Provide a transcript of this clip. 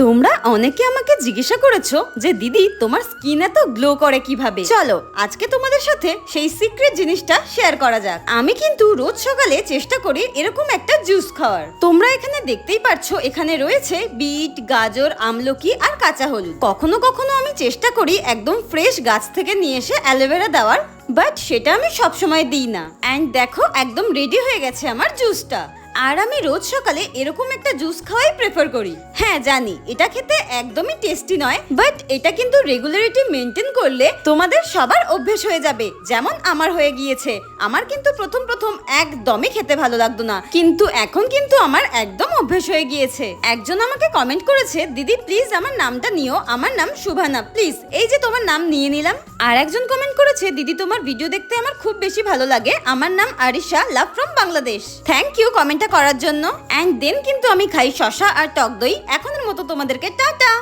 তোমরা অনেকে আমাকে জিজ্ঞাসা করেছো যে দিদি তোমার স্কিন এত গ্লো করে কিভাবে। চলো আজকে তোমাদের সাথে সেই সিক্রেট জিনিসটা শেয়ার করা যাক। আমি কিন্তু রোজ সকালে চেষ্টা করি এরকম একটা জুস খাওয়ার। তোমরা এখানে দেখতেই পারছো এখানে রয়েছে বিট, গাজর, আমলকি আর কাঁচা হলুদ। কখনো কখনো আমি চেষ্টা করি একদম ফ্রেশ গাছ থেকে নিয়ে এসে অ্যালোভেরা দেওয়ার, বাট সেটা আমি সবসময় দিই না। অ্যান্ড দেখো একদম রেডি হয়ে গেছে আমার জুসটা। আর আমি রোজ সকালে এরকম একটা জুস খাওয়াই প্রেফার করি। হ্যাঁ জানি এটা খেতে একদমই টেস্টি নয়, বাট এটা কিন্তু রেগুলারিটি মেনটেন করলে তোমাদের সবার অভ্যেস হয়ে যাবে, যেমন আমার হয়ে গিয়েছে। আমার কিন্তু প্রথম একদমই খেতে ভালো লাগতো না, কিন্তু এখন কিন্তু আমার একদম অভ্যেস হয়ে গিয়েছে। একজন আমাকে কমেন্ট করেছে, দিদি প্লিজ আমার নামটা নিও, আমার নাম শুভানা, প্লিজ। এই যে তোমার নাম নিয়ে নিলাম। আর একজন কমেন্ট করেছে, দিদি তোমার ভিডিও দেখতে আমার খুব বেশি ভালো লাগে, আমার নাম Arisha, love from Bangladesh. Thank you comment করার জন্য। এন্ড দেন কিন্তু আমি খাই শসা আর টক দই। এখনের মতো তোমাদেরকে টাটা।